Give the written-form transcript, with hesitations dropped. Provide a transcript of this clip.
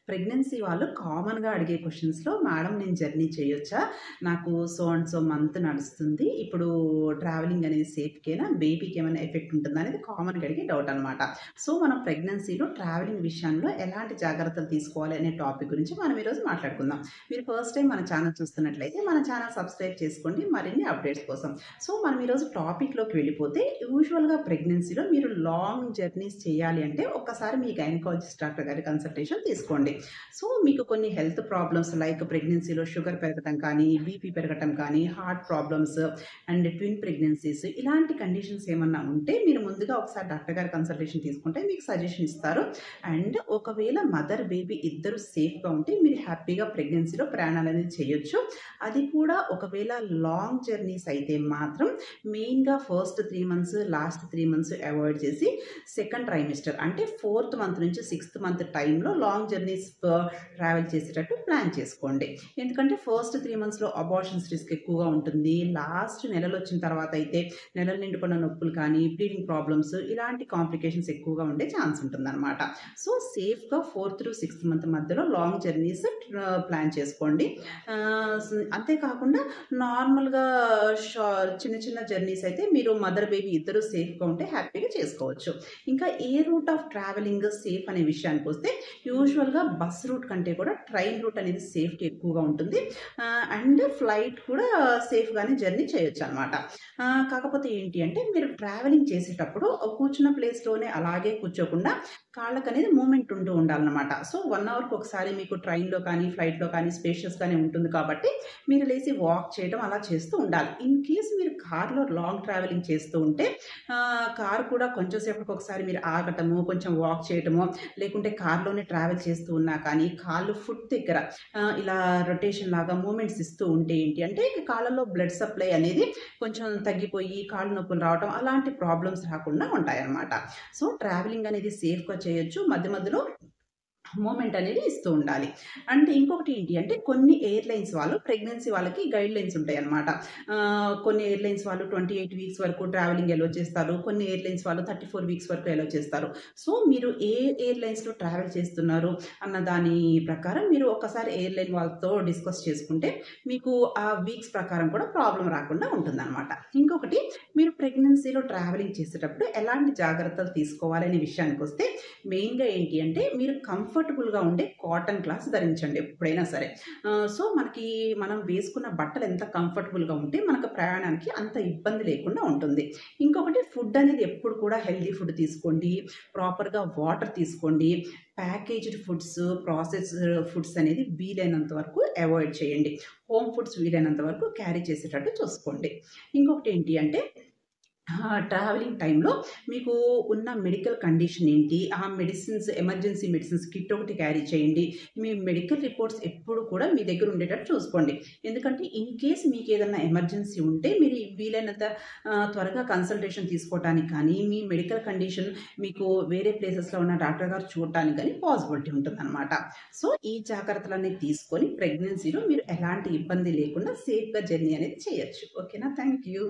Pregnancy వాళ్ళు కామన్‌గా అడిగే క్వెషన్స్‌లో మేడం నేను జర్నీ చేయొచ్చా? నాకు సో అండ్ సో మంత్ నడుస్తుంది. ఇప్పుడు ట్రావెలింగ్ అనేది సేఫ్‌కేనా? బేబీకి ఏమైనా ఎఫెక్ట్ ఉంటుందా? అనేది కామన్‌గా అడిగే డౌట్ అనమాట. సో, మనం ప్రెగ్నెన్సీలో ట్రావెలింగ్ విషయంలో ఎలాంటి జాగ్రత్తలు తీసుకోవాలి అనే టాపిక్ గురించి మనం ఈరోజు మాట్లాడుకుందాం. మీరు ఫస్ట్ టైమ్ మన ఛానల్ చూస్తున్నట్లయితే మన ఛానల్ సబ్స్క్రైబ్ చేసుకోండి మరిన్ని అప్డేట్స్ కోసం. సో, మనం ఈరోజు టాపిక్‌లోకి వెళ్ళిపోతే యూజువల్‌గా ప్రెగ్నెన్సీలో మీరు లాంగ్ జర్నీస్ చేయాలి అంటే ఒక్కసారి మీ గైనకాలజిస్ట్ డాక్టర్ గారి కన్సల్టేషన్ తీసుకోండి. సో, మీకు కొన్ని హెల్త్ ప్రాబ్లమ్స్ లైక్ ప్రెగ్నెన్సీలో షుగర్ పెరగటం కానీ, బీపీ పెరగటం కానీ, heart problems and twin pregnancies ఇలాంటి కండిషన్స్ ఏమన్నా ఉంటే మీరు ముందుగా ఒకసారి డాక్టర్ గారి కన్సల్టేషన్ తీసుకుంటే మీకు సజెషన్ ఇస్తారు. అండ్ ఒకవేళ మదర్, బేబీ ఇద్దరు సేఫ్‌గా ఉంటే మీరు హ్యాపీగా ప్రెగ్నెన్సీలో ప్రయాణాలనేది చేయొచ్చు. అది కూడా ఒకవేళ లాంగ్ జర్నీస్ అయితే మాత్రం మెయిన్‌గా first 3 months, last 3 months avoid చేసి సెకండ్ ట్రైమెస్టర్ అంటే 4థ్ మంత్ నుంచి 6థ్ మంత్ టైంలో లాంగ్ జర్నీస్ ట్రావెల్ చేసేటట్టు ప్లాన్ చేసుకోండి. ఎందుకంటే ఫస్ట్ 3 మంత్స్‌లో అబార్షన్స్ రిస్క్ ఎక్కువగా ఉంటుంది. లాస్ట్ నెలలొచ్చిన తర్వాత అయితే నెలలు నిండుకున్న నొప్పులు కానీ, బ్లీడింగ్ ప్రాబ్లమ్స్ ఇలాంటి కాంప్లికేషన్స్ ఎక్కువగా ఉండే ఛాన్స్ ఉంటుందనమాట. సో, సేఫ్‌గా 4th-6th మంత్ మధ్యలో లాంగ్ జర్నీస్ ప్లాన్ చేసుకోండి. అంతేకాకుండా నార్మల్‌గా షా చిన్న చిన్న జర్నీస్ అయితే మీరు మదర్, బేబీ ఇద్దరు సేఫ్‌గా ఉంటే హ్యాపీగా చేసుకోవచ్చు. ఇంకా ఏ రూట్ ఆఫ్ ట్రావెలింగ్ సేఫ్ అనే విషయానికొస్తే యూజువల్‌గా బస్ రూట్ కంటే కూడా ట్రైన్ రూట్ అనేది సేఫ్టీ ఎక్కువగా ఉంటుంది. అండ్ ఫ్లైట్ కూడా సేఫ్‌గానే జర్నీ చేయొచ్చనమాట. కాకపోతే ఏంటి అంటే మీరు ట్రావెలింగ్ చేసేటప్పుడు కూర్చున్న ప్లేస్‌లోనే అలాగే కూర్చోకుండా కాళ్ళకనేది మూవ్‌మెంట్ ఉంటూ ఉండాలనమాట. సో, 1 అవర్‌కి ఒకసారి మీకు ట్రైన్‌లో కానీ, ఫ్లైట్‌లో కానీ స్పేషియస్‌గానే ఉంటుంది కాబట్టి మీరు లేసి వాక్ చేయడం అలా చేస్తూ ఉండాలి. ఇన్ కేస్ మీరు కార్‌లో లాంగ్ ట్రావెలింగ్ చేస్తూ ఉంటే కార్ కూడా కొంచెం సేపటికి ఒకసారి మీరు ఆగటము, కొంచెం వాక్ చేయటము, లేకుంటే కార్‌లోనే ట్రావెల్ చేస్తూ ఉన్నా కానీ కాళ్ళు ఫుట్ దగ్గర ఇలా రొటేషన్ లాగా మూవ్‌మెంట్స్ ఇస్తూ ఉంటే ఏంటి అంటే కాళ్ళలో బ్లడ్ సప్లై అనేది కొంచెం తగ్గిపోయి కాళ్ళు నొప్పులు రావటం అలాంటి ప్రాబ్లమ్స్ రాకుండా ఉంటాయన్నమాట. సో, ట్రావెలింగ్ అనేది సేఫ్‌గా చేయొచ్చు. మధ్య మధ్యలో మూమెంట్ అనేది ఇస్తూ ఉండాలి. అంటే ఇంకొకటి ఏంటి అంటే కొన్ని ఎయిర్‌లైన్స్ వాళ్ళు ప్రెగ్నెన్సీ వాళ్ళకి గైడ్‌లైన్స్ ఉంటాయన్నమాట. కొన్ని ఎయిర్‌లైన్స్ వాళ్ళు 28 వీక్స్ వరకు ట్రావెలింగ్ అలో చేస్తారు. కొన్ని ఎయిర్‌లైన్స్ వాళ్ళు 34 వీక్స్ వరకు అలో చేస్తారు. సో, మీరు ఏ ఎయిర్‌లైన్స్‌లో ట్రావెల్ చేస్తున్నారు అన్న దాని ప్రకారం మీరు ఒకసారి ఎయిర్‌లైన్ వాళ్ళతో డిస్కస్ చేసుకుంటే మీకు ఆ వీక్స్ ప్రకారం కూడా ప్రాబ్లమ్ రాకుండా ఉంటుందన్నమాట. ఇంకొకటి మీరు ప్రెగ్నెన్సీలో ట్రావెలింగ్ చేసేటప్పుడు ఎలాంటి జాగ్రత్తలు తీసుకోవాలి అనే విషయానికొస్తే మెయిన్‌గా ఏంటి అంటే మీరు కంఫర్టబుల్‌గా ఉండే కాటన్ క్లాత్స్ ధరించండి ఎప్పుడైనా సరే. సో, మనం వేసుకున్న బట్టలు ఎంత కంఫర్టబుల్‌గా ఉంటే మనకు ప్రయాణానికి అంత ఇబ్బంది లేకుండా ఉంటుంది. ఇంకొకటి ఫుడ్ అనేది ఎప్పుడు కూడా హెల్తీ ఫుడ్ తీసుకోండి. ప్రాపర్‌గా వాటర్ తీసుకోండి. ప్యాకేజ్డ్ ఫుడ్స్, ప్రాసెస్డ్ ఫుడ్స్ అనేది వీలైనంత వరకు అవాయిడ్ చేయండి. హోమ్ ఫుడ్స్ వీలైనంత వరకు క్యారీ చేసేటట్టు చూసుకోండి. ఇంకొకటి ఏంటి అంటే ట్రావెలింగ్ టైంలో మీకు ఉన్న మెడికల్ కండిషన్ ఏంటి? ఆ మెడిసిన్స్ ఎమర్జెన్సీ మెడిసిన్స్ కిట్ ఒకటి క్యారీ చేయండి. మీ మెడికల్ రిపోర్ట్స్ ఎప్పుడు కూడా మీ దగ్గర ఉండేటట్టు చూసుకోండి. ఎందుకంటే ఇన్ కేస్ మీకేదన్నా ఎమర్జెన్సీ ఉంటే మీరు వీలైనంత త్వరగా కన్సల్టేషన్ తీసుకోవటానికి కానీ, మీ మెడికల్ కండిషన్ మీకు వేరే ప్లేసెస్‌లో ఉన్న డాక్టర్ గారు చూడటానికి గానీ పాసిబిలిటీ ఉంటుందనమాట. సో, ఈ జాగ్రత్తలన్నీ తీసుకొని ప్రెగ్నెన్సీలో మీరు ఎలాంటి ఇబ్బంది లేకుండా సేఫ్‌గా జర్నీ అనేది చేయొచ్చు. ఓకేనా? Thank you.